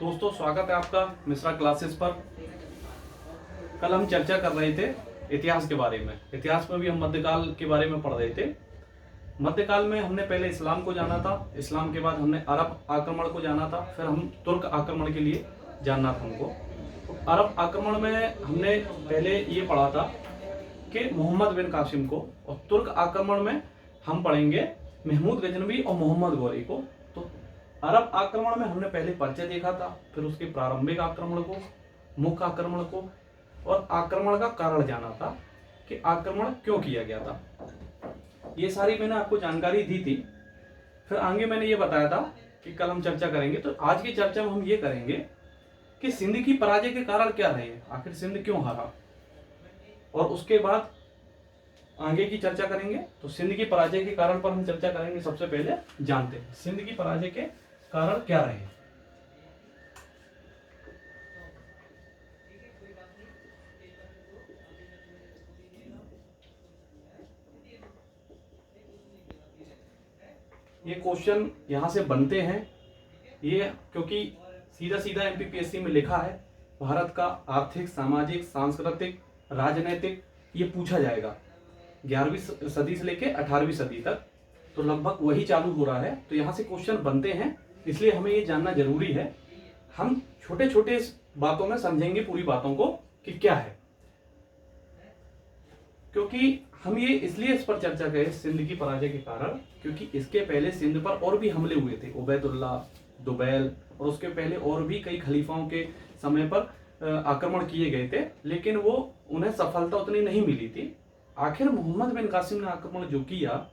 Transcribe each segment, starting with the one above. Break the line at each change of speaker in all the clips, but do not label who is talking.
दोस्तों स्वागत है आपका मिश्रा क्लासेस पर। कल हम चर्चा कर रहे थे इतिहास के बारे में। इतिहास में भी हम मध्यकाल के बारे में पढ़ रहे थे। मध्यकाल में हमने पहले इस्लाम को जाना था, इस्लाम के बाद हमने अरब आक्रमण को जाना था, फिर हम तुर्क आक्रमण के लिए जानना था हमको। अरब आक्रमण में हमने पहले ये पढ़ा था कि मोहम्मद बिन कासिम को, और तुर्क आक्रमण में हम पढ़ेंगे महमूद गजनवी और मोहम्मद गौरी को। तो अरब आक्रमण में हमने पहले परिचय देखा था, फिर उसके प्रारंभिक आक्रमण को, मुख्य आक्रमण को, और आक्रमण का कारण जाना था कि आक्रमण क्यों किया गया था। ये सारी मैंने आपको जानकारी दी थी। फिर आगे मैंने ये बताया था कि कल हम चर्चा करेंगे। तो आज की चर्चा में हम ये करेंगे कि सिंध की पराजय के कारण क्या रहे, आखिर सिंध क्यों हारा, और उसके बाद आगे की चर्चा करेंगे। तो सिंध की पराजय के कारण पर हम चर्चा करेंगे। सबसे पहले जानते हैं सिंध की पराजय के कारण क्या रहे। ये क्वेश्चन यहां से बनते हैं, ये क्योंकि सीधा सीधा एमपीपीएससी में लिखा है भारत का आर्थिक, सामाजिक, सांस्कृतिक, राजनीतिक ये पूछा जाएगा 11वीं सदी से लेकर 18वीं सदी तक। तो लगभग वही चालू हो रहा है, तो यहाँ से क्वेश्चन बनते हैं, इसलिए हमें ये जानना जरूरी है। हम छोटे छोटे बातों में समझेंगे पूरी बातों को कि क्या है, क्योंकि हम ये इसलिए इस पर चर्चा करें सिंध की पराजय के कारण, क्योंकि इसके पहले सिंध पर और भी हमले हुए थे। उबैदुल्ला, दुबैल और उसके पहले और भी कई खलीफाओं के समय पर आक्रमण किए गए थे, लेकिन वो उन्हें सफलता उतनी नहीं मिली थी। आखिर मोहम्मद बिन कासिम ने आक्रमण जो किया,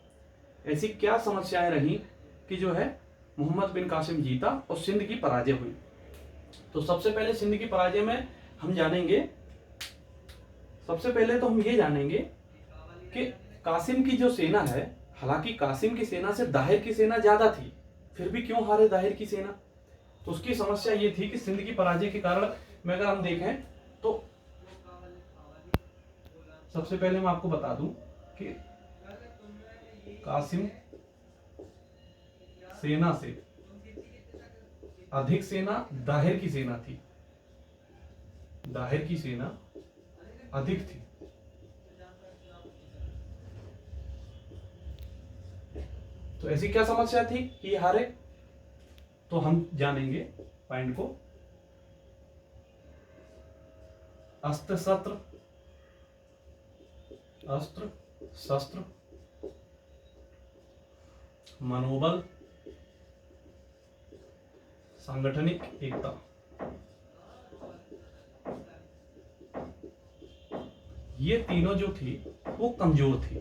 ऐसी क्या समस्याएं रही कि जो है मोहम्मद बिन कासिम जीता और सिंध की पराजय हुई। तो सबसे पहले सिंध की पराजय में हम जानेंगे, सबसे पहले तो हम ये जानेंगे कि कासिम की जो सेना है, हालांकि कासिम की सेना से दाहिर की सेना ज्यादा थी, फिर भी क्यों हारे दाहिर की सेना। तो उसकी समस्या ये थी कि सिंध की पराजय के कारण में अगर हम देखें तो सबसे पहले मैं आपको बता दूं कि कासिम सेना से अधिक सेना दाहिर की सेना थी, दाहिर की सेना अधिक थी। तो ऐसी क्या समस्या थी कि हारे, तो हम जानेंगे पॉइंट को। अस्त्र शस्त्र, अस्त्र शस्त्र, मनोबल, सांगठनिक एकता, ये तीनों जो थी वो कमजोर थी।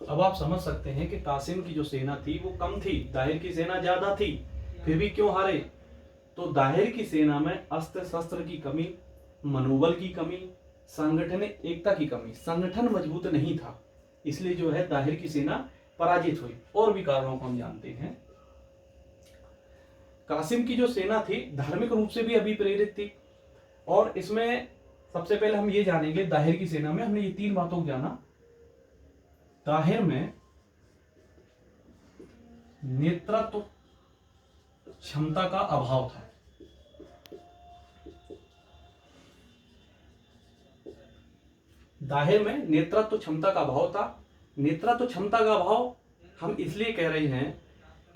अब आप समझ सकते हैं कि कासिम की जो सेना थी वो कम थी, दाहिर की सेना ज्यादा थी, फिर भी क्यों हारे। तो दाहिर की सेना में अस्त्र शस्त्र की कमी, मनोबल की कमी, सांगठनिक एकता की कमी, संगठन मजबूत नहीं था, इसलिए जो है दाहिर की सेना पराजित हुई। और भी कारणों को हम जानते हैं। कासिम की जो सेना थी धार्मिक रूप से भी अभिप्रेरित थी, और इसमें सबसे पहले हम ये जानेंगे दाहिर की सेना में हमने ये तीन बातों को जाना। दाहिर में नेतृत्व क्षमता का अभाव था, दाहिर में नेतृत्व क्षमता का अभाव था। नेतृत्व क्षमता का अभाव हम इसलिए कह रहे हैं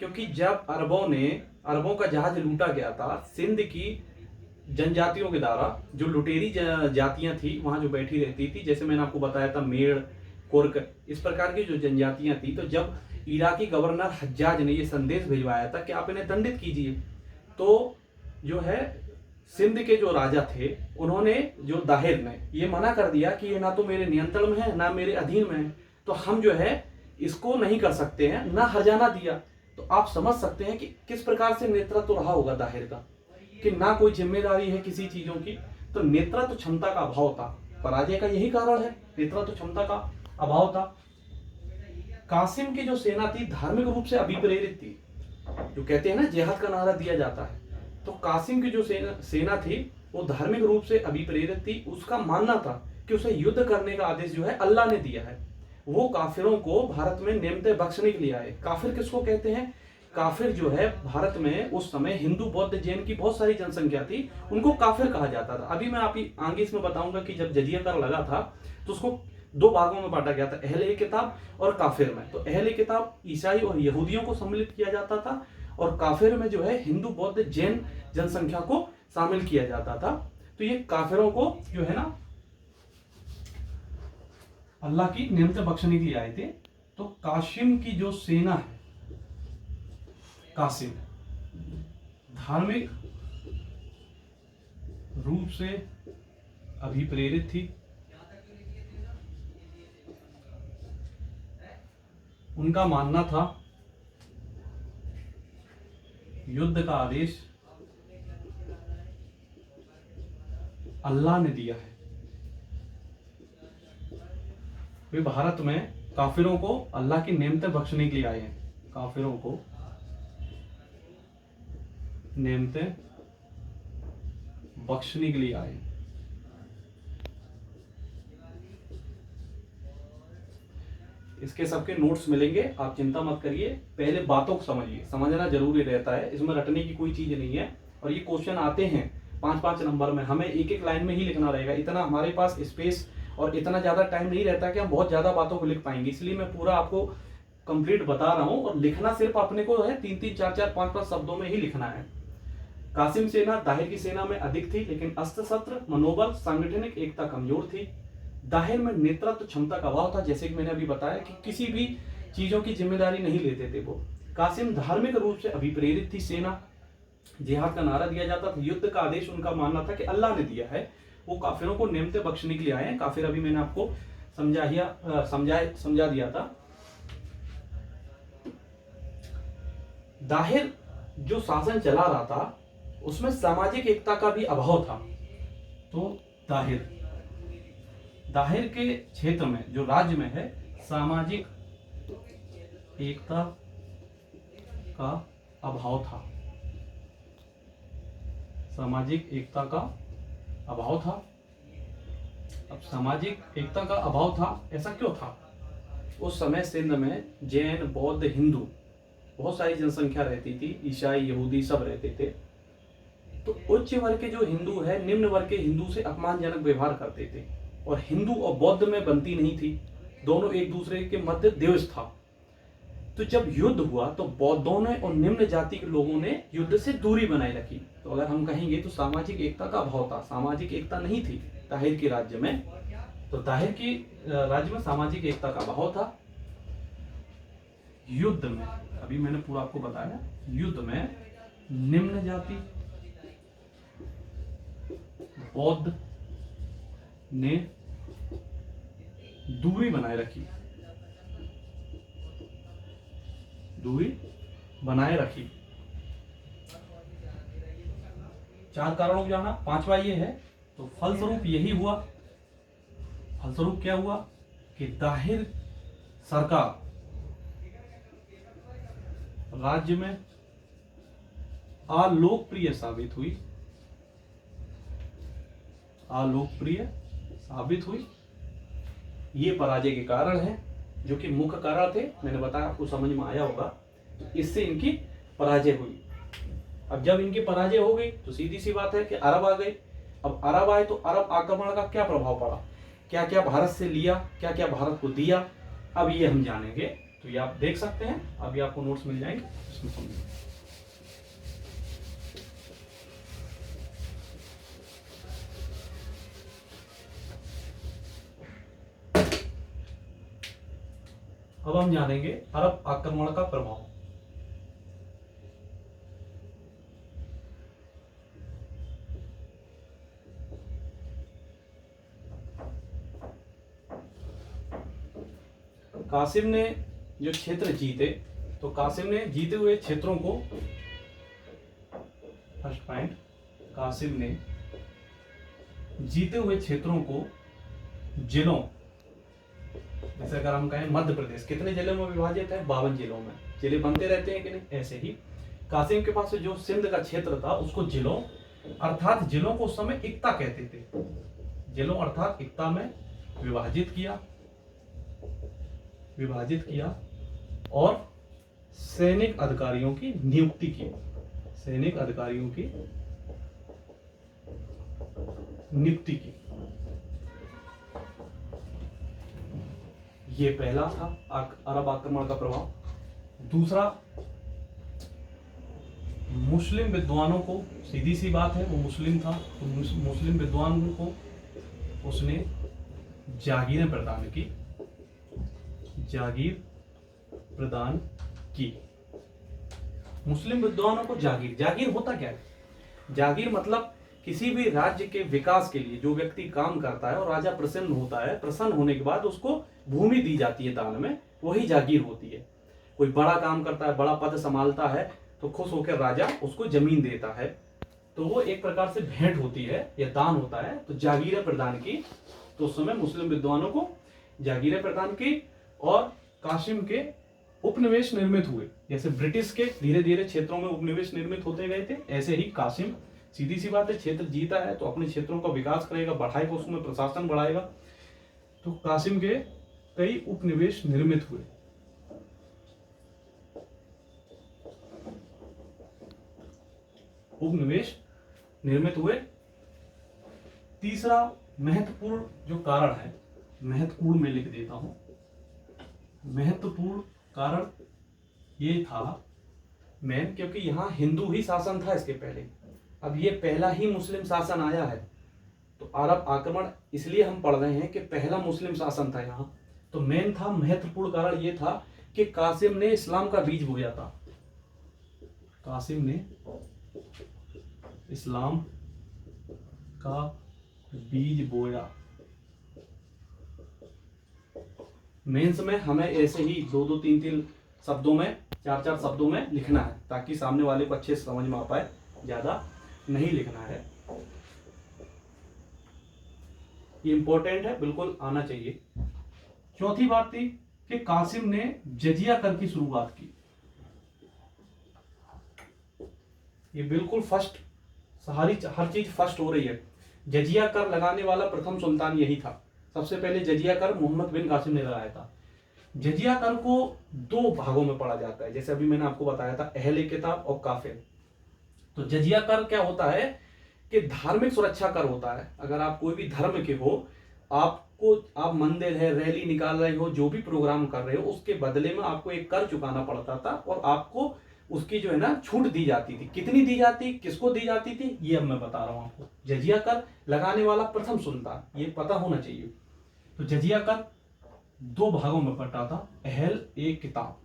क्योंकि जब अरबों का जहाज लूटा गया था, सिंध की जनजातियों के द्वारा, जो लुटेरी जातियां थी वहां जो बैठी रहती थी, जैसे मैंने आपको बताया था मेड़, कुर्क, इस प्रकार की जो जनजातियां थी, तो जब इराकी गवर्नर हज्जाज ने ये संदेश भिजवाया था कि आप इन्हें दंडित कीजिए, तो जो है सिंध के जो राजा थे उन्होंने, जो दाहिर ने ये मना कर दिया कि ये ना तो मेरे नियंत्रण में है ना मेरे अधीन में है, तो हम जो है इसको नहीं कर सकते हैं, ना हर्जाना दिया। तो आप समझ सकते हैं कि किस प्रकार से नेतृत्व रहा होगा दाहिर का, कि ना कोई जिम्मेदारी है किसी चीजों की। तो नेतृत्व क्षमता का अभाव था, पराजय का यही कारण है, नेतृत्व क्षमता का अभाव था। कासिम की जो सेना थी धार्मिक रूप से अभिप्रेरित थी, जो कहते हैं ना जिहाद का नारा दिया जाता है, तो कासिम की जो सेना थी वो धार्मिक रूप से अभिप्रेरित थी। उसका मानना था कि उसे युद्ध करने का आदेश जो है अल्लाह ने दिया है। वो काफिरों को भारत में नेमते बख्शने के लिए आए। काफिर किसको कहते हैं काफिर जो है भारत में उस समय हिंदू बौद्ध जैन की बहुत सारी जनसंख्या थी, उनको काफिर कहा जाता था। अभी मैं आप आगे इसमें बताऊंगा कि जब जजिया कर लगा था तो उसको दो भागों में बांटा गया था, अहले किताब और काफिर में। तो अहले किताब ईसाई और यहूदियों को सम्मिलित किया जाता था और काफिर में जो है हिंदू बौद्ध जैन जनसंख्या को शामिल किया जाता था। तो ये काफिरों को जो है ना अल्लाह की नेमत बख्शने के लिए आए थे। तो कासिम की जो सेना है, कासिम धार्मिक रूप से अभिप्रेरित थी। उनका मानना था युद्ध का आदेश अल्लाह ने दिया है। वे भारत में काफिरों को अल्लाह की नेमतें बख्शने के लिए आए हैं। काफिरों को नेमतें बख्शने के लिए आए हैं। इसके सबके नोट्स मिलेंगे, आप चिंता मत करिए, पहले बातों को समझिए, समझना जरूरी रहता है, इसमें रटने की कोई चीज नहीं है। और ये क्वेश्चन आते हैं 5-5 नंबर में, हमें एक एक लाइन में ही लिखना रहेगा। इतना हमारे पास स्पेस और इतना ज्यादा टाइम नहीं रहता कि हम बहुत ज्यादा बातों को लिख पाएंगे, इसलिए मैं पूरा आपको कंप्लीट बता रहा हूं। और लिखना सिर्फ अपने को है 3-3, 4-4, 5-5 शब्दों में ही लिखना है। कासिम सेना दाहिर की सेना में अधिक थी, लेकिन अस्त्र शस्त्र मनोबल सांगठनिक एकता कमजोर थी। दाहिर में नेतृत्व क्षमता का अभाव था, जैसे कि मैंने अभी बताया कि किसी भी चीजों की जिम्मेदारी नहीं लेते थे वो। कासिम धार्मिक रूप से अभिप्रेरित थी सेना, जिहाद का नारा दिया जाता था, युद्ध का आदेश उनका मानना था कि अल्लाह ने दिया है। वो काफिरों को नेमतें बख्शने के लिए आए हैं। काफिर अभी मैंने आपको समझा दिया था। दाहिर जो शासन चला रहा था उसमें सामाजिक एकता का भी अभाव था। तो दाहिर के क्षेत्र में जो राज्य में है सामाजिक एकता का अभाव था। सामाजिक एकता का अभाव था। अब सामाजिक एकता का अभाव था, ऐसा क्यों था? उस समय सिंध में जैन बौद्ध हिंदू बहुत सारी जनसंख्या रहती थी, ईसाई यहूदी सब रहते थे। तो उच्च वर्ग के जो हिंदू है निम्न वर्ग के हिंदू से अपमानजनक व्यवहार करते थे, और हिंदू और बौद्ध में बनती नहीं थी, दोनों एक दूसरे के मध्य द्वेष था। तो जब युद्ध हुआ तो बौद्धों ने और निम्न जाति के लोगों ने युद्ध से दूरी बनाए रखी। तो अगर हम कहेंगे तो सामाजिक एकता का अभाव था, सामाजिक एकता नहीं थी दाहिर के राज्य में। तो दाहिर की राज्य में सामाजिक एकता का अभाव था। युद्ध में अभी मैंने पूरा आपको बताया, युद्ध में निम्न जाति बौद्ध ने दूरी बनाए रखी, दूरी बनाए रखी। 4 कारणों को जाना, 5वां ये है। तो फलस्वरूप यही हुआ, फलस्वरूप क्या हुआ कि दाहिर सरकार राज्य में अलोकप्रिय साबित हुई, अलोकप्रिय साबित हुई। ये पराजय के कारण है, जो कि मुख्य कारण थे, मैंने बताया, आपको समझ में आया होगा। तो इससे इनकी पराजय हुई। अब जब इनकी पराजय हो गई तो सीधी सी बात है कि अरब आ गए। अब अरब आए तो अरब आक्रमण का क्या प्रभाव पड़ा, क्या क्या भारत से लिया, क्या क्या भारत को दिया, अब ये हम जानेंगे। तो ये आप देख सकते हैं, अभी आपको नोट्स मिल जाएंगे, इसमें समझिए। अब हम जानेंगे अरब आक्रमण का प्रभाव। कासिम ने जो क्षेत्र जीते, तो कासिम ने जीते हुए क्षेत्रों को, फर्स्ट पॉइंट, कासिम ने जीते हुए क्षेत्रों को जिलों, जैसे अगर हम कहें मध्य प्रदेश कितने जिलों में विभाजित है, 52 जिलों में। जिले बनते रहते हैं कि नहीं, ऐसे ही कासिम के पास जो सिंध का क्षेत्र था उसको जिलों, अर्थात जिलों को उस समय इक्ता कहते थे, जिलों अर्थात इक्ता में विभाजित किया और सैनिक अधिकारियों की नियुक्ति की, सैनिक अधिकारियों की नियुक्ति की। ये पहला था अरब आक्रमण का प्रभाव। दूसरा, मुस्लिम विद्वानों को, सीधी सी बात है वो मुस्लिम था, तो मुस्लिम विद्वानों को उसने जागीरें प्रदान की, जागीर प्रदान की। मुस्लिम विद्वानों को जागीर, जागीर होता क्या है? जागीर मतलब किसी भी राज्य के विकास के लिए जो व्यक्ति काम करता है और राजा प्रसन्न होता है, प्रसन्न होने के बाद उसको भूमि दी जाती है दान में, वही जागीर होती है। कोई बड़ा काम करता है, बड़ा पद संभालता है, तो खुश होकर राजा उसको जमीन देता है, तो वो एक प्रकार से भेंट होती है या दान होता है। तो जागीरें प्रदान की, तो उस समय मुस्लिम विद्वानों को जागीरें प्रदान की। और कासिम के उपनिवेश निर्मित हुए, जैसे ब्रिटिश के धीरे धीरे क्षेत्रों में उपनिवेश निर्मित होते गए थे, ऐसे ही कासिम, सीधी सी बात है, क्षेत्र जीता है तो अपने क्षेत्रों का विकास करेगा, बढ़ाएगा, उसमें प्रशासन बढ़ाएगा। तो कासिम के कई उपनिवेश निर्मित हुए। उपनिवेश निर्मित हुए। तीसरा महत्वपूर्ण जो कारण है, महत्वपूर्ण में लिख देता हूं, महत्वपूर्ण कारण ये था मेन, क्योंकि यहां हिंदू ही शासन था इसके पहले, अब ये पहला ही मुस्लिम शासन आया है, तो अरब आक्रमण इसलिए हम पढ़ रहे हैं कि पहला मुस्लिम शासन था यहाँ। तो मेन था, महत्वपूर्ण कारण ये था कि कासिम ने इस्लाम का बीज बोया था, कासिम ने इस्लाम का बीज बोया। मेंस में हमें ऐसे ही दो दो तीन तीन शब्दों में, चार चार शब्दों में लिखना है, ताकि सामने वाले को अच्छे से समझ में आ पाए, ज्यादा नहीं लिखना है। ये इंपॉर्टेंट है, बिल्कुल आना चाहिए। चौथी बात थी कि कासिम ने जजिया कर की शुरुआत की। ये बिल्कुल फर्स्ट, हर चीज फर्स्ट हो रही है। जजिया कर लगाने वाला प्रथम सुल्तान यही था। सबसे पहले जजिया कर मोहम्मद बिन कासिम ने लगाया था। जजिया कर को दो भागों में पढ़ा जाता है, जैसे अभी मैंने आपको बताया था, अहले किताब और काफिर। तो जजिया कर क्या होता है कि धार्मिक सुरक्षा कर होता है। अगर आप कोई भी धर्म के हो, आप मंदिर है, रैली निकाल रहे हो, जो भी प्रोग्राम कर रहे हो, उसके बदले में आपको एक कर चुकाना पड़ता था, और आपको उसकी जो है ना छूट दी जाती थी। कितनी दी जाती, किसको दी जाती थी, ये अब मैं बता रहा हूं आपको। जजिया कर लगाने वाला प्रथम सुल्तान, ये पता होना चाहिए। तो जजिया कर दो भागों में बटा था, अहल ए किताब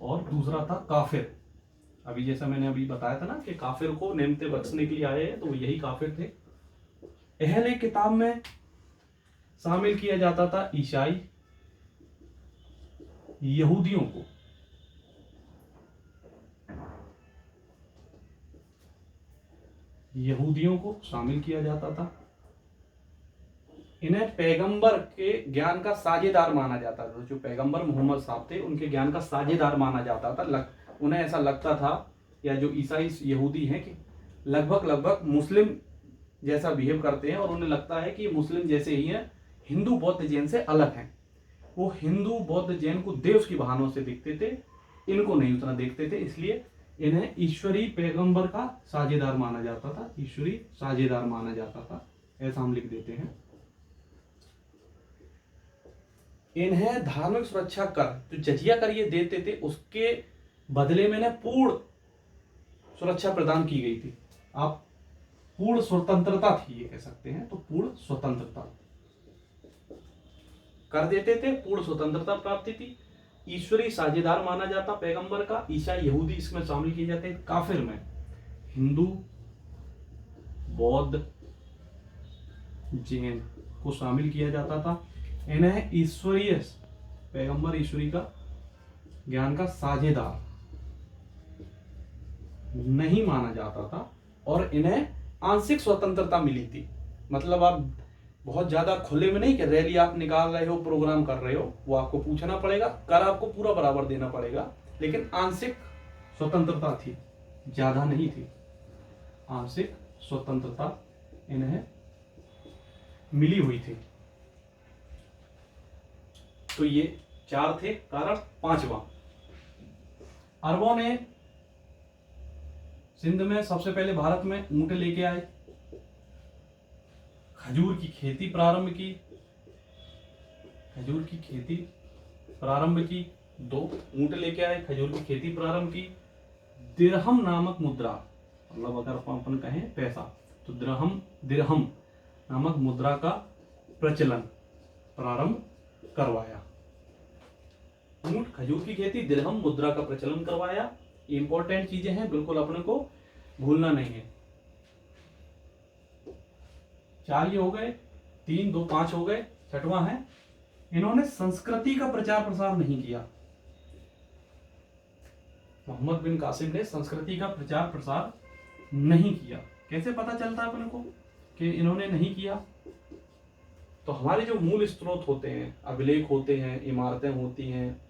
और दूसरा था काफिर। अभी जैसा मैंने अभी बताया था ना कि काफिर को नेमते बख्शने के लिए आए हैं, तो यही काफिर थे। अहले किताब में शामिल किया जाता था ईसाई, यहूदियों को, यहूदियों को शामिल किया जाता था। इन्हें पैगंबर के ज्ञान का साझेदार माना जाता था। जो पैगंबर मोहम्मद साहब थे, उनके ज्ञान का साझेदार माना जाता था। उन्हें ऐसा लगता था, या जो ईसाई यहूदी हैं, कि लगभग मुस्लिम जैसा बिहेव करते हैं, और उन्हें लगता है कि मुस्लिम जैसे ही हैं, हिंदू बौद्ध जैन से अलग हैं। वो हिंदू बौद्ध जैन को देव की बहानों से देखते थे, इनको नहीं उतना देखते थे, इसलिए इन्हें ईश्वरी पैगंबर का साझेदार माना जाता था, ईश्वरी साझेदार माना जाता था, ऐसा हम लिख देते हैं। इन्हें धार्मिक सुरक्षा कर, जो जजिया कर ये देते थे, उसके बदले में पूर्ण सुरक्षा प्रदान की गई थी। आप पूर्ण स्वतंत्रता थी, ये कह सकते हैं। तो पूर्ण स्वतंत्रता कर देते थे, पूर्ण स्वतंत्रता प्राप्ति थी। ईश्वरी साझेदार माना जाता पैगंबर का, ईसाई यहूदी इसमें शामिल किए जाते हैं। काफिर में हिंदू बौद्ध जैन को शामिल किया जाता था। इन्हें ईश्वरीय पैगंबर, ईश्वरी का ज्ञान का साझेदार नहीं माना जाता था, और इन्हें आंशिक स्वतंत्रता मिली थी। मतलब आप बहुत ज्यादा खुले में नहीं कि रैली आप निकाल रहे हो, प्रोग्राम कर रहे हो, वो आपको पूछना पड़ेगा, कर आपको पूरा बराबर देना पड़ेगा, लेकिन आंशिक स्वतंत्रता थी, ज्यादा नहीं थी। आंशिक स्वतंत्रता इन्हें मिली हुई थी। तो ये 4 थे कारण। 5वां, अरबों ने सिंध में सबसे पहले भारत में ऊंट लेके आए, खजूर की खेती प्रारंभ की, खजूर की खेती प्रारंभ की। 2, ऊंट लेके आए, खजूर की खेती प्रारंभ की। दिरहम नामक मुद्रा, मतलब अगर अपन कहें पैसा, तो दिरहम नामक मुद्रा का प्रचलन प्रारंभ करवाया। ऊंट, खजूर की खेती, दिरहम, मुद्रा का प्रचलन करवाया। इंपॉर्टेंट चीजें हैं, बिल्कुल अपने को भूलना नहीं है। 4 ये हो गए, 3, 2, 5 हो गए। 6वां है, इन्होंने संस्कृति का प्रचार प्रसार नहीं किया। मोहम्मद बिन कासिम ने संस्कृति का प्रचार प्रसार नहीं किया। कैसे पता चलता है अपने को कि इन्होंने नहीं किया? तो हमारे जो मूल स्रोत होते हैं, अभिलेख होते हैं, इमारतें होती हैं,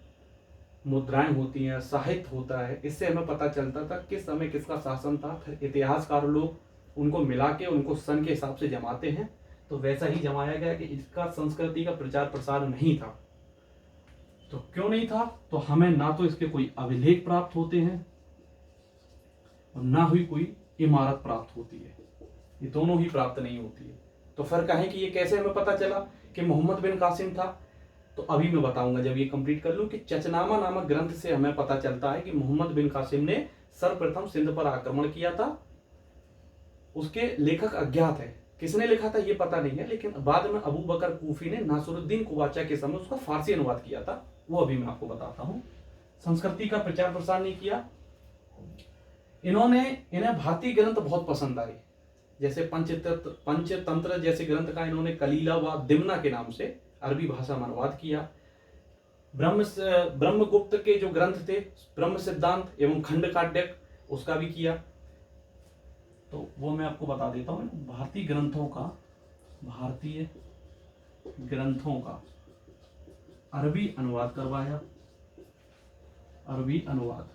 मुद्राएं होती हैं, साहित्य होता है, इससे हमें पता चलता था किस समय किसका शासन था। फिर इतिहासकार लोग उनको मिला के उनको सन के हिसाब से जमाते हैं, तो वैसा ही जमाया गया कि इसका संस्कृति का प्रचार प्रसार नहीं था। तो क्यों नहीं था? तो हमें ना तो इसके कोई अभिलेख प्राप्त होते हैं और ना ही कोई इमारत प्राप्त होती है, ये दोनों ही प्राप्त नहीं होती है। तो फर्क है कि ये कैसे हमें पता चला कि मोहम्मद बिन कासिम था, तो अभी मैं बताऊंगा जब ये कंप्लीट कर लूं कि चचनामा नामक ग्रंथ से हमें पता चलता है कि मोहम्मद बिन कासिम ने सर्वप्रथम सिंध पर आक्रमण किया था। उसके लेखक अज्ञात है, किसने लिखा था ये पता नहीं है, लेकिन बाद में अबू बकर कूफी ने नासरुद्दीन कुवाचा के समय उसका फारसी अनुवाद किया था, वो अभी मैं आपको बताता हूं। संस्कृति का प्रचार प्रसार नहीं किया इन्हें भारतीय ग्रंथ बहुत पसंद आए, जैसे पंचतंत्र जैसे ग्रंथ का इन्होंने कलीला व दिमना के नाम से अरबी भाषा में अनुवाद किया। ब्रह्मगुप्त के जो ग्रंथ थे, ब्रह्म सिद्धांत एवं खंड काट्यक, उसका भी किया। तो वो मैं आपको बता देता हूँ। भारतीय ग्रंथों का अरबी अनुवाद करवाया। अरबी अनुवाद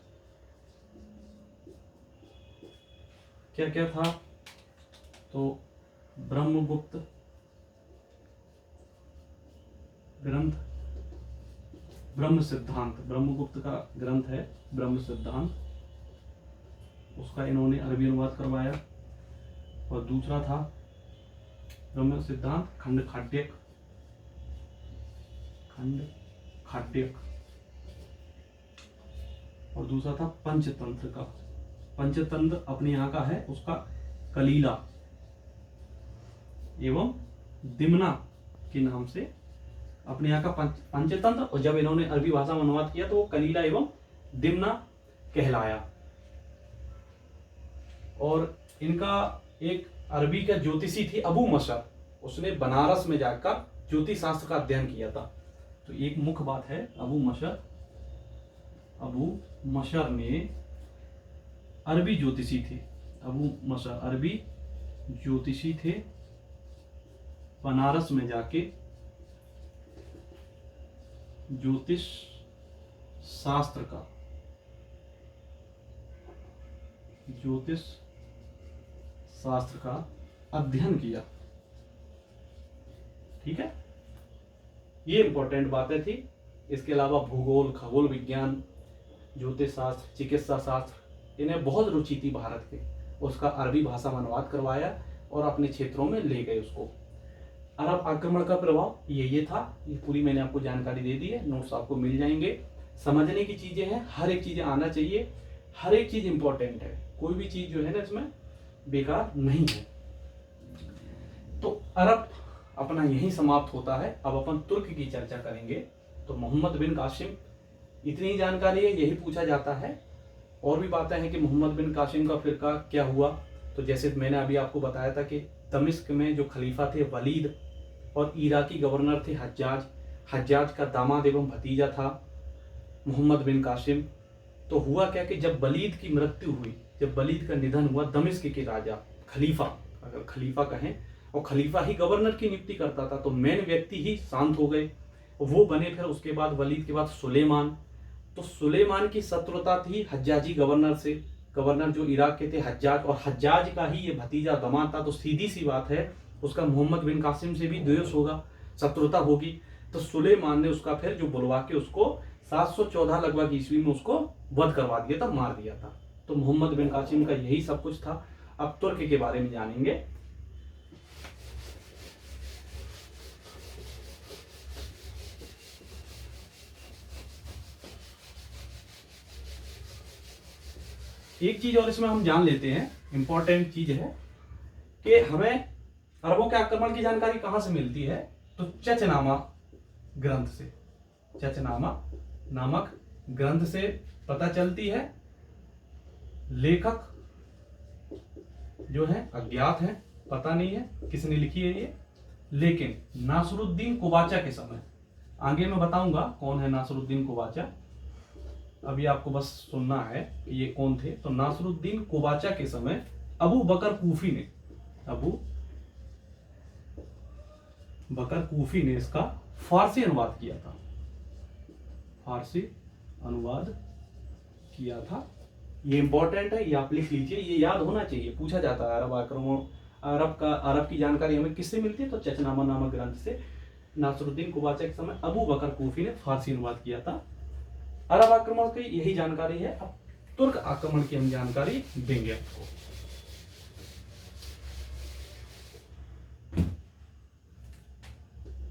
क्या क्या था? तो ब्रह्मगुप्त ग्रंथ, ब्रह्म सिद्धांत, ब्रह्मगुप्त का ग्रंथ है ब्रह्म सिद्धांत, उसका इन्होंने अरबी अनुवाद करवाया। और दूसरा था ब्रह्म सिद्धांत खंड खाट्यक, और दूसरा था पंचतंत्र का। पंचतंत्र अपने यहाँ का है, उसका कलीला एवं दिमना के नाम से अपने यहाँ का पंचतंत्र, और जब इन्होंने अरबी भाषा में अनुवाद किया तो वो कलीला एवं दिमना कहलाया। और इनका एक अरबी का ज्योतिषी थी अबू मशर, उसने बनारस में जाकर ज्योतिष शास्त्र का अध्ययन किया था। तो एक मुख्य बात है, अबू मशर ने अरबी ज्योतिषी थे। अबू मशर अरबी ज्योतिषी थे, बनारस में जाके ज्योतिष शास्त्र का अध्ययन किया। ठीक है, ये इंपॉर्टेंट बातें थी। इसके अलावा भूगोल, खगोल विज्ञान, ज्योतिष शास्त्र, चिकित्सा शास्त्र, इन्हें बहुत रुचि थी भारत के, उसका अरबी भाषा में अनुवाद करवाया और अपने क्षेत्रों में ले गए उसको। अरब आक्रमण का प्रभाव ये था, ये पूरी मैंने आपको जानकारी दे दी है, नोट्स आपको मिल जाएंगे। समझने की चीजें हैं, हर एक चीजें आना चाहिए, हर एक चीज इंपॉर्टेंट है, कोई भी चीज जो है ना इसमें बेकार नहीं है। तो अरब अपना यहीं समाप्त होता है। अब अपन तुर्क की चर्चा करेंगे। तो मोहम्मद बिन कासिम, इतनी जानकारी है, यही पूछा जाता है। और भी बातें हैं कि मोहम्मद बिन कासिम का फिरका क्या हुआ। तो जैसे मैंने अभी आपको बताया था कि दमिश्क में जो खलीफा थे वलीद, और इराकी गवर्नर थे हज्जाज का दामाद एवं भतीजा था मोहम्मद बिन कासिम। तो हुआ क्या कि जब वलीद की मृत्यु हुई, जब वलीद का निधन हुआ, दमिश्क के राजा, खलीफा, अगर खलीफा कहें, और खलीफा ही गवर्नर की नियुक्ति करता था, तो मेन व्यक्ति ही शांत हो गए, वो बने। फिर उसके बाद वलीद के बाद सुलेमान। तो सुलेमान की शत्रुता थी हज्जाजी गवर्नर से, गवर्नर जो इराक के थे हज्जाज, और हज्जाज का ही ये भतीजा दामाद था। तो सीधी सी बात है, उसका मोहम्मद बिन कासिम से भी द्वेष होगा, शत्रुता होगी। तो सुलेमान ने उसका फिर जो बुलवा के उसको 714 लगभग ईस्वी में उसको वध करवा दिया था, मार दिया था। तो मोहम्मद बिन कासिम का यही सब कुछ था। अब तुर्क के बारे में जानेंगे। एक चीज और इसमें हम जान लेते हैं, इंपॉर्टेंट चीज है कि हमें अरबों के आक्रमण की जानकारी कहां से मिलती है, तो चचनामा ग्रंथ से, चचनामा नामक ग्रंथ से पता चलती है। लेखक जो है अज्ञात है, पता नहीं है किसने लिखी है ये, लेकिन नासरुद्दीन कुबाचा के समय, आगे मैं बताऊंगा कौन है नासरुद्दीन कुबाचा, अभी आपको बस सुनना है कि ये कौन थे। तो नासरुद्दीन कुबाचा के समय अबू बकर कूफी ने, अबू बकर कूफी ने इसका फारसी अनुवाद किया था, फारसी अनुवाद किया था। ये इंपॉर्टेंट है, ये आप लिख लीजिए, ये याद होना चाहिए, पूछा जाता है अरब आक्रमण, अरब की जानकारी हमें किससे मिलती है, तो चचनामा नामक ग्रंथ से। नासरुद्दीन कुबाचा के समय अबू बकर कूफी ने फारसी अनुवाद किया था। अरब आक्रमण की यही जानकारी है। अब तुर्क आक्रमण की हम जानकारी देंगे आपको।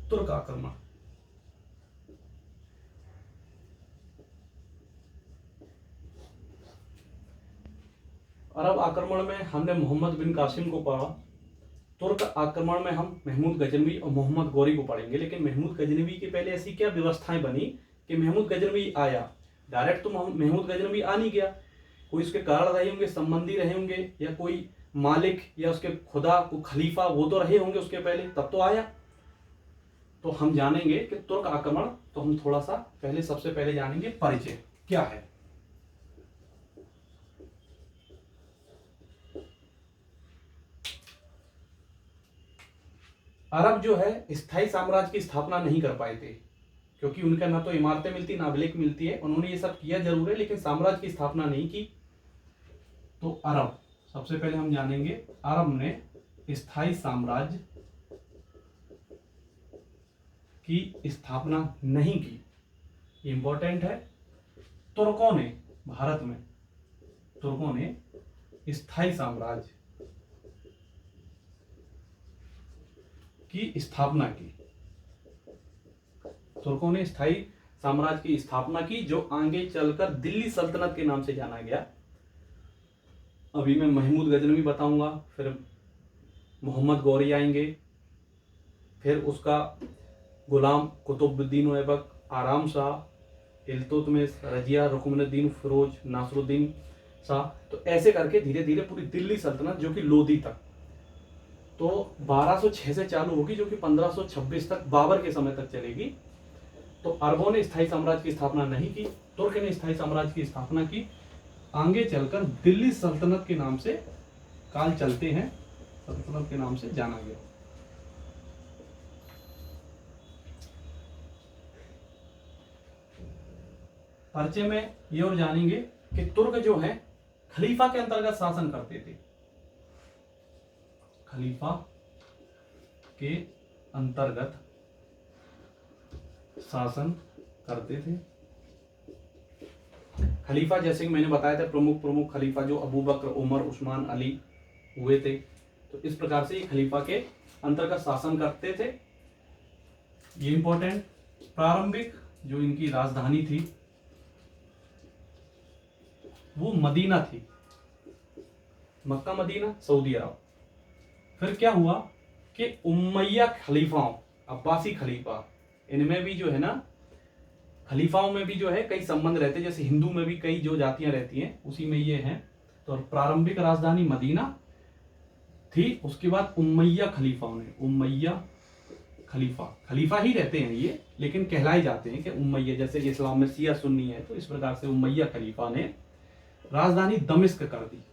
तुर्क आक्रमण, अरब आक्रमण में हमने मोहम्मद बिन कासिम को पढ़ा, तुर्क आक्रमण में हम महमूद गजनवी और मोहम्मद गौरी को पढ़ेंगे। लेकिन महमूद गजनवी के पहले ऐसी क्या व्यवस्थाएं बनी कि महमूद गजनवी आया, डायरेक्ट तो महमूद गजनवी आ नहीं गया, कोई उसके कारण रहे होंगे, संबंधी रहे होंगे, या कोई मालिक या उसके खुदा को खलीफा वो तो रहे होंगे उसके पहले, तब तो आया। तो हम जानेंगे कि तुर्क आक्रमण, तो हम थोड़ा सा पहले सबसे पहले जानेंगे परिचय क्या है। अरब जो है स्थायी साम्राज्य की स्थापना नहीं कर पाए थे, क्योंकि उनका ना तो इमारतें मिलती ना अभिलेख मिलती है। उन्होंने ये सब किया जरूर है, लेकिन साम्राज्य की स्थापना नहीं की। तो अरब, सबसे पहले हम जानेंगे अरब ने स्थायी साम्राज्य की स्थापना नहीं की, इंपॉर्टेंट है। तुर्कों ने, भारत में तुर्कों ने स्थायी साम्राज्य की स्थापना की, तुर्कों ने स्थायी साम्राज्य की स्थापना की, जो आगे चलकर दिल्ली सल्तनत के नाम से जाना गया। अभी मैं महमूद गजनवी बताऊंगा, फिर मोहम्मद गौरी आएंगे, फिर उसका गुलाम कुतुबुद्दीन ऐबक, आराम शाह, इल्तुतमिश, रजिया, रुकनुद्दीन फिरोज, नासरुद्दीन शाह। तो ऐसे करके धीरे धीरे पूरी दिल्ली सल्तनत जो कि लोधी तक, तो 1206 से चालू होगी, जो कि 1526 तक बाबर के समय तक चलेगी। तो अरबों ने स्थायी साम्राज्य की स्थापना नहीं की, तुर्क ने स्थायी साम्राज्य की स्थापना की। आगे चलकर दिल्ली सल्तनत के नाम से काल चलते हैं, सल्तनत के नाम से जाना गया। परिचय में ये और जानेंगे कि तुर्क जो है खलीफा के अंतर्गत शासन करते थे, खलीफा के अंतर्गत शासन करते थे। खलीफा जैसे कि मैंने बताया था, प्रमुख खलीफा जो अबू बकर, उमर, उस्मान, अली हुए थे। तो इस प्रकार से ये खलीफा के अंतर्गत शासन करते थे। ये इंपॉर्टेंट। प्रारंभिक जो इनकी राजधानी थी वो मदीना थी, मक्का मदीना, सऊदी अरब। फिर क्या हुआ कि उमैया खलीफाओं, अब्बासी खलीफा, इनमें भी जो है ना, खलीफाओं में भी जो है कई संबंध रहते हैं, जैसे हिंदू में भी कई जो जातियां रहती हैं, उसी में ये हैं। तो प्रारंभिक राजधानी मदीना थी। उसके बाद उमैया खलीफाओं ने, उमैया खलीफा ही रहते हैं ये, लेकिन कहलाए जाते हैं कि उमैया, जैसे इस्लाम में शिया सुन्नी है, तो इस प्रकार से उमैया खलीफा ने राजधानी दमिश्क कर दी।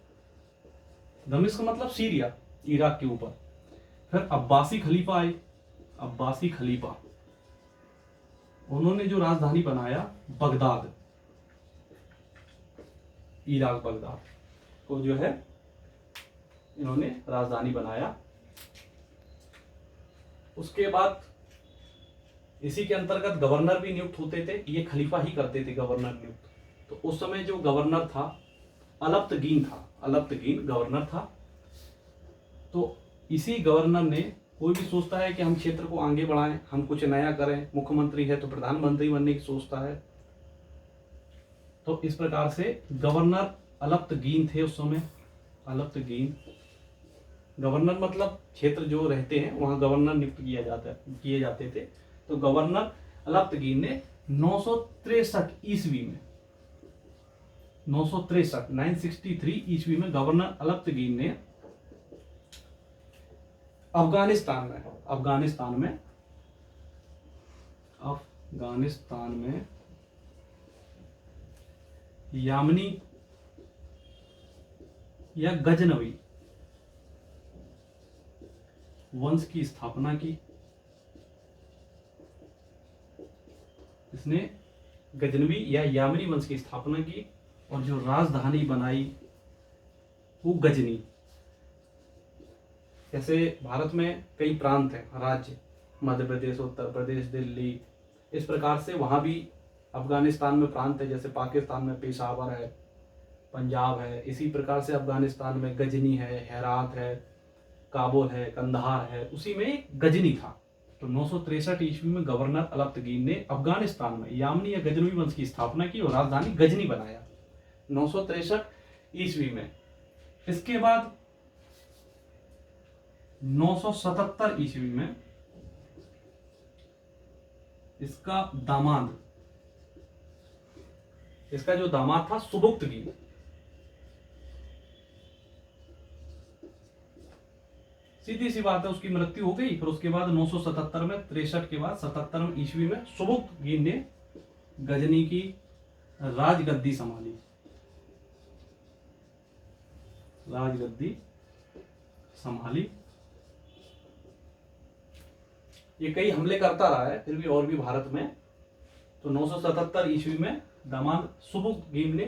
दमिश्क मतलब सीरिया, इराक के ऊपर। फिर अब्बासी खलीफा आए, अब्बासी खलीफा, उन्होंने जो राजधानी बनाया बगदाद, इराक बगदाद को जो है इन्होंने राजधानी बनाया। उसके बाद इसी के अंतर्गत गवर्नर भी नियुक्त होते थे, ये खलीफा ही करते थे गवर्नर नियुक्त। तो उस समय जो गवर्नर था अलप्तगीन था, अलप्तगीन गवर्नर था। तो इसी गवर्नर ने, कोई भी सोचता है कि हम क्षेत्र को आगे बढ़ाएं, हम कुछ नया करें, मुख्यमंत्री है तो प्रधानमंत्री बनने की सोचता है। तो इस प्रकार से गवर्नर अलप्तगीन थे उस समय। अलप्तगीन गवर्नर मतलब क्षेत्र जो रहते हैं वहां गवर्नर नियुक्त किए जाते थे। तो गवर्नर अलप्तगीन ने 963 ईस्वी में, 963 ईस्वी में गवर्नर अलप्तगीन ने अफगानिस्तान में यामनी या गजनवी वंश की स्थापना की। इसने गजनवी या यामनी वंश की स्थापना की और जो राजधानी बनाई वो गजनी। जैसे भारत में कई प्रांत हैं, राज्य, मध्य प्रदेश, उत्तर प्रदेश, दिल्ली, इस प्रकार से वहां भी अफगानिस्तान में प्रांत है। जैसे पाकिस्तान में पेशावर है, पंजाब है, इसी प्रकार से अफगानिस्तान में गजनी है, हेरात है, काबुल है, कंधार है, उसी में एक गजनी था। तो 963 ईस्वी में गवर्नर अलप्तगीन ने अफगानिस्तान में यामनी या गजनवी वंश की स्थापना की और राजधानी गजनी बनाया 963 ईस्वी में। इसके बाद 977 ईस्वी में इसका जो दामाद था सुबुक्तगीन, सीधी सी बात है, उसकी मृत्यु हो गई। फिर उसके बाद 977 में, 63 के बाद 77 ईस्वी में सुबुक्तगीन ने गजनी की राजगद्दी संभाली। ये कई हमले करता रहा है फिर भी, और भी भारत में। तो 977 ईस्वी में दामाद सुबुक्तगीन ने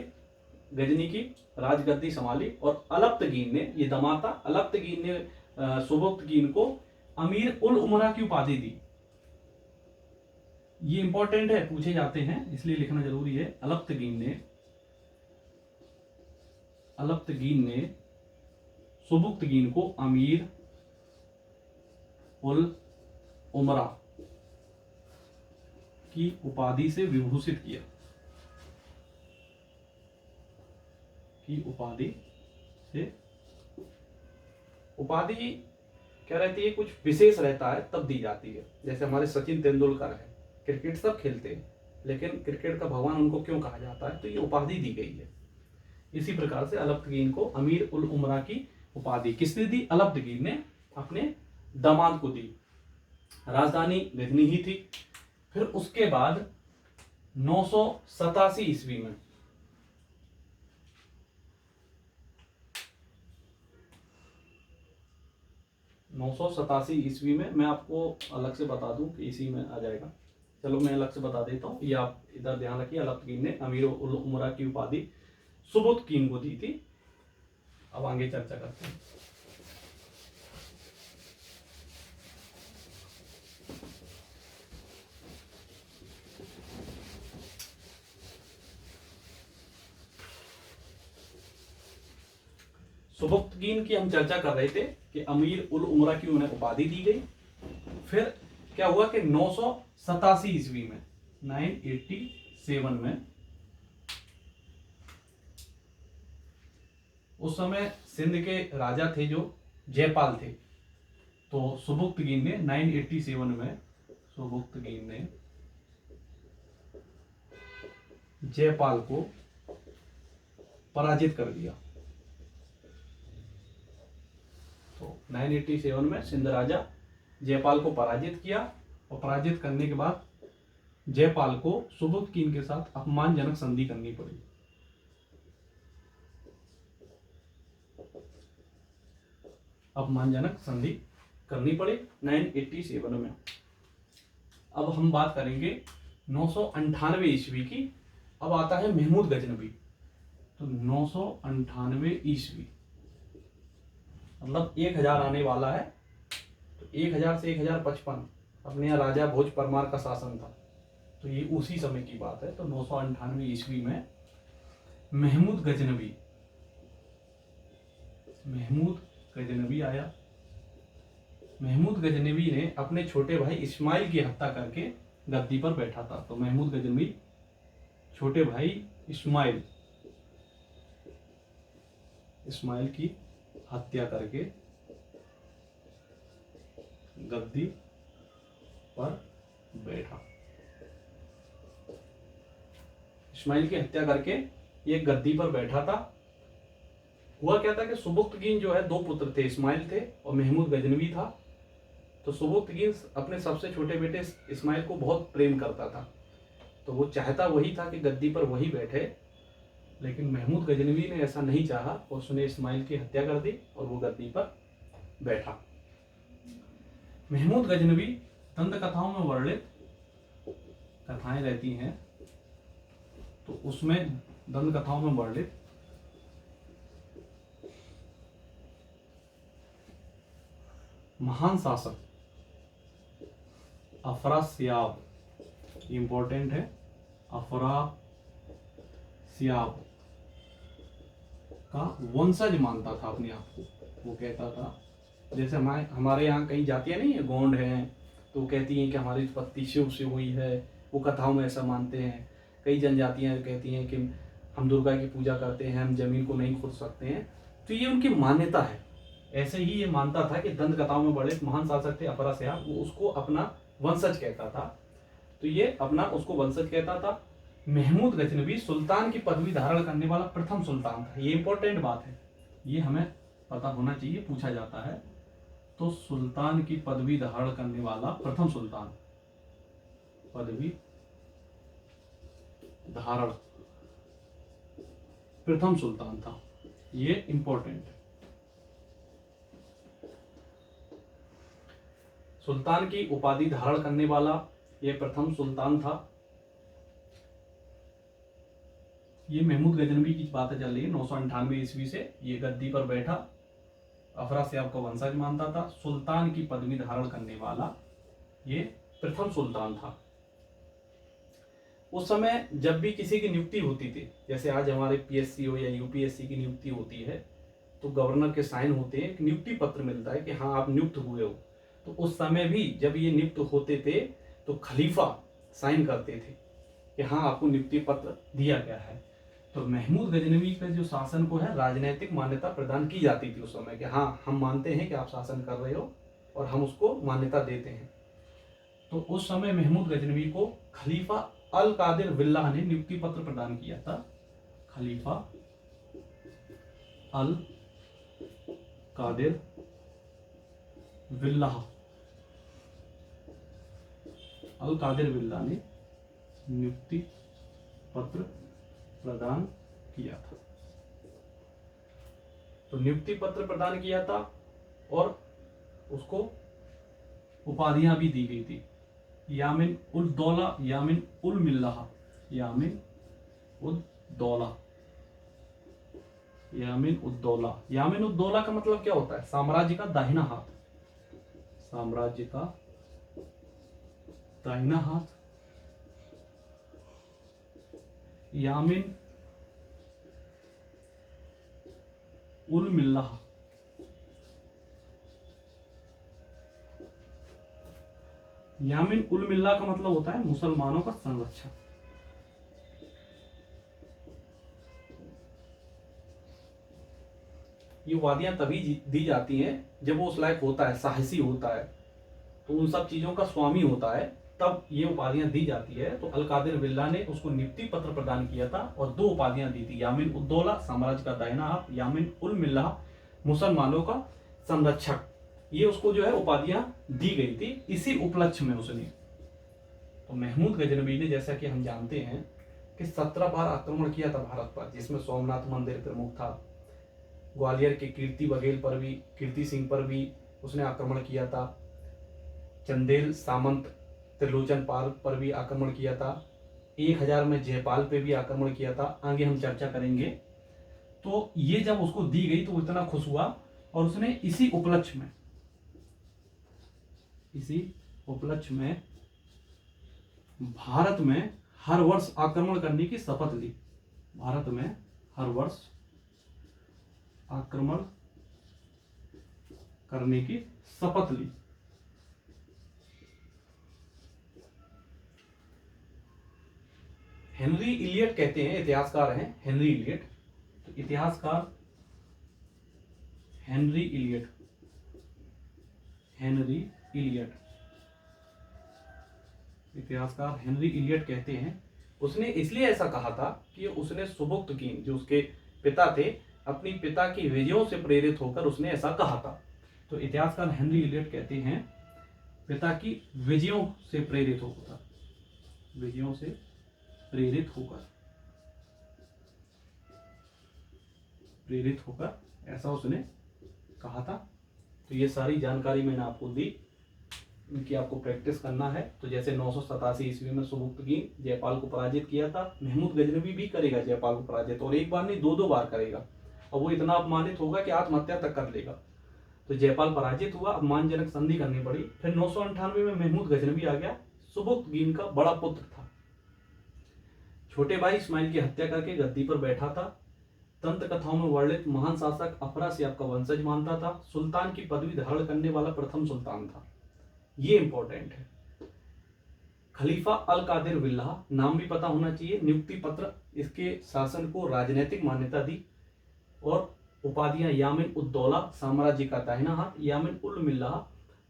गजनी की राजगद्दी संभाली और अलप्तगीन ने, ये दामाद था, अलप्तगीन ने सुबुक्तगीन को अमीर उल उमरा की उपाधि दी। ये इंपॉर्टेंट है, पूछे जाते हैं इसलिए लिखना जरूरी है। अलप्तगीन ने सुबुक्तगीन को अमीर उल उमरा की उपाधि से विभूषित किया। उपाधि क्या रहती है, कुछ विशेष रहता है तब दी जाती है। जैसे हमारे सचिन तेंदुलकर है, क्रिकेट सब खेलते हैं, लेकिन क्रिकेट का भगवान उनको क्यों कहा जाता है, तो ये उपाधि दी गई है। इसी प्रकार से अलप्तगीन को अमीर उल उमरा की उपाधि किसने दी? अलप्तगीन ने अपने दामाद को दी। राजधानी गजनी ही थी। फिर उसके बाद 987 ईस्वी में, 987 ईस्वी में, मैं आपको अलग से बता दूं कि इसी में आ जाएगा, चलो मैं अलग से बता देता हूं, ये आप इधर ध्यान रखिए। अलप्तगीन ने अमीर उल उमरा की उपाधि सुबुक्तगीन को दी थी। अब आगे चर्चा करते हैं। सुबुक्तगीन की हम चर्चा कर रहे थे कि अमीर उल उमरा की उन्हें उपाधि दी गई। फिर क्या हुआ कि 987 ईस्वी में, 987 में, उस समय सिंध के राजा थे जो जयपाल थे। तो सुबुक्तगीन ने 987 में सुबुक्तगीन ने जयपाल को पराजित कर दिया। तो 987 में सिंध राजा जयपाल को पराजित किया और पराजित करने के बाद जयपाल को सुबुक्तगीन के साथ अपमानजनक संधि करनी पड़ी। अपमानजनक संधि करनी पड़ी 987 में। अब हम बात करेंगे 998 ईस्वी की। अब आता है महमूद गजनवी। तो 998 ईस्वी मतलब 1000 आने वाला है। तो 1000 से 1055 अपने यहाँ राजा भोज परमार का शासन था, तो ये उसी समय की बात है। तो 998 ईस्वी में महमूद गजनवी आया। महमूद गजनवी ने अपने छोटे भाई इस्माइल की हत्या करके गद्दी पर बैठा था। तो महमूद गजनवी छोटे भाई इस्माइल की हत्या करके गद्दी पर बैठा। इस्माइल की हत्या करके ये गद्दी पर बैठा था। हुआ क्या था कि सुबुक्तगीन जो है, 2 पुत्र थे, इस्माइल थे और महमूद गजनवी था। तो सुबुक्तगीन अपने सबसे छोटे बेटे इस्माइल को बहुत प्रेम करता था, तो वो चाहता वही था कि गद्दी पर वही बैठे, लेकिन महमूद गजनवी ने ऐसा नहीं चाहा और उसने इस्माइल की हत्या कर दी और वो गद्दी पर बैठा। महमूद गजनवी दंत कथाओं में वर्णित कथाएं रहती हैं, तो उसमें दंत कथाओं में वर्णित महान शासक अफरासियाब, इंपॉर्टेंट है, अफरासियाब का वंशज मानता था अपने आप को। वो कहता था, जैसे हमारे यहाँ कई जातियां नहीं है, गोंड हैं, तो वो कहती हैं कि हमारी उत्पत्ति शिव से हुई है, वो कथाओं में ऐसा मानते हैं। कई जनजातियां कहती हैं कि हम दुर्गा की पूजा करते हैं, हम जमीन को नहीं खोद सकते हैं, तो ये उनकी मान्यता है। ऐसे ही ये मानता था कि दंत कथाओं में बड़े महान शासक थे अफरासियाब, वो उसको अपना वंशज कहता था, तो ये अपना उसको वंशज कहता था। महमूद गजनवी सुल्तान की पदवी धारण करने वाला प्रथम सुल्तान था। ये इंपॉर्टेंट बात है, ये हमें पता होना चाहिए, पूछा जाता है। तो सुल्तान की पदवी धारण करने वाला प्रथम सुल्तान, पदवी धारण प्रथम सुल्तान था, ये इंपॉर्टेंट है। सुल्तान की उपाधि धारण करने वाला ये प्रथम सुल्तान था। ये महमूद गजनवी की बातें चल रही है। 998 ईस्वी से ये गद्दी पर बैठा, अफरासियाब को वंशज मानता था, सुल्तान की पदवी धारण करने वाला ये प्रथम सुल्तान था। उस समय जब भी किसी की नियुक्ति होती थी, जैसे आज हमारे पीएससी हो या यूपीएससी की नियुक्ति होती है, तो गवर्नर के साइन होते हैं, एक नियुक्ति पत्र मिलता है कि हाँ आप नियुक्त हुए हो। तो उस समय भी जब ये नियुक्त होते थे तो खलीफा साइन करते थे कि हाँ आपको नियुक्ति पत्र दिया गया है। तो महमूद गजनवी का जो शासन को है राजनीतिक मान्यता प्रदान की जाती थी उस समय, कि हाँ हम मानते हैं कि आप शासन कर रहे हो और हम उसको मान्यता देते हैं। तो उस समय महमूद गजनवी को खलीफा अल कादिर बिल्लाह ने नियुक्ति पत्र प्रदान किया था। खलीफा अल कादिर बिल्लाह, अल कादिर बिल्लाह ने नियुक्ति पत्र प्रदान किया था। तो नियुक्ति पत्र प्रदान किया था और उसको उपाधियां भी दी गई थी। यामिन उल दौला, यामिन उल मिल्लाह, यामिन उद दौला, यामिन उद दौला। यामिन उद दौला का मतलब क्या होता है? साम्राज्य का दाहिना हाथ, साम्राज्य का दाहिना हाथ। यामिन उल मिल्लाह, यामिन उल मिल्लाह का मतलब होता है मुसलमानों का संरक्षक। ये उपाधियां तभी दी जाती हैं जब वो उस लायक होता है, साहसी होता है, तो उन सब चीजों का स्वामी होता है, तब ये उपाधियां दी जाती है। तो अल कादिर बिल्लाह ने उसको नियुक्ति पत्र प्रदान किया था और 2 उपाधियां दी थी, यामिन उद दौला साम्राज्य का दाहिना हाथ, यामिन उल मिल्लाह मुसलमानों का संरक्षक। ये उसको जो है उपाधियां दी गई थी इसी उपलक्ष्य में उसने। तो महमूद गजनवी ने, जैसा कि हम जानते हैं कि 17 बार आक्रमण किया था भारत पर, जिसमें सोमनाथ मंदिर प्रमुख था। ग्वालियर के कीर्ति बघेल पर भी, कीर्ति सिंह पर भी उसने आक्रमण किया था। चंदेल सामंत त्रिलोचन पाल पर भी आक्रमण किया था। 1000 में जयपाल पे भी आक्रमण किया था, आगे हम चर्चा करेंगे। तो ये जब उसको दी गई तो वो इतना खुश हुआ और उसने इसी उपलक्ष्य में, इसी उपलक्ष्य में भारत में हर वर्ष आक्रमण करने की शपथ ली। भारत में हर वर्ष आक्रमण करने की शपथ ली। हेनरी इलियट कहते हैं, इतिहासकार हैं हेनरी इलियट। तो इतिहासकार हेनरी इलियट, हेनरी इलियट, इतिहासकार हेनरी इलियट कहते हैं उसने इसलिए ऐसा कहा था कि उसने सुबुक्तकीन, जो उसके पिता थे, अपनी पिता की विजयों से प्रेरित होकर उसने ऐसा कहा था। तो इतिहासकार हेनरी इलियट कहते हैं पिता की विजयों से प्रेरित होकर, विजयों से प्रेरित होकर ऐसा उसने कहा था। तो ये सारी जानकारी मैंने आपको दी, इनकी आपको प्रैक्टिस करना है। तो जैसे 987 ईस्वी में सुबुक्तकीन जयपाल को पराजित किया था, महमूद गजनवी भी करेगा जयपाल को पराजित, और एक बार नहीं 2-2 बार करेगा, और वो इतना अपमानित होगा कि आत्महत्या तक कर लेगा। तो जयपाल पराजित हुआ, अपमानजनक संधि करनी पड़ी। फिर 998 में महमूद गजनवी आ गया, सुबुक्तकीन का बड़ा पुत्र था, छोटे भाई इस्माइल की हत्या करके गद्दी पर बैठा था। तंत्र कथाओं में वर्णित महान शासक अफरासियाब का वंशज मानता था। सुल्तान की पदवी धारण करने वाला प्रथम सुल्तान था। ये इंपॉर्टेंट है। खलीफा अल कादिर बिल्लाह, नाम भी पता होना चाहिए, नियुक्ति पत्र, इसके शासन को राजनीतिक मान्यता दी। और उपाधियां यामिन उद्दौला, साम्राज्य का दाहिना हाथ, यामिन उल मिल्लाह,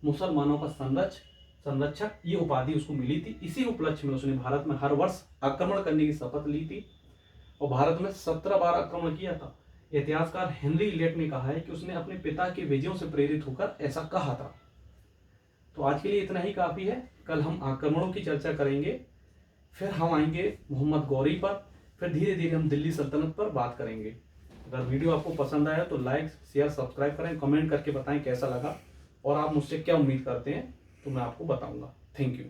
मुसलमानों का संरक्षक, ये उपाधि उसको मिली थी। इसी उपलक्ष्य में उसने भारत में हर वर्ष आक्रमण करने की शपथ ली थी, और भारत में 17 बार आक्रमण किया था। इतिहासकार हेनरी इलियट ने कहा है कि उसने अपने पिता के विजयों से प्रेरित होकर ऐसा कहा था। तो आज के लिए इतना ही काफी है। कल हम आक्रमणों की चर्चा करेंगे, फिर हम आएंगे मोहम्मद गौरी पर, फिर धीरे धीरे हम दिल्ली सल्तनत पर बात करेंगे। अगर वीडियो आपको पसंद आया तो लाइक, शेयर, सब्सक्राइब करें, कमेंट करके बताएं कैसा लगा, और आप मुझसे क्या उम्मीद करते हैं तो मैं आपको बताऊंगा। Thank you.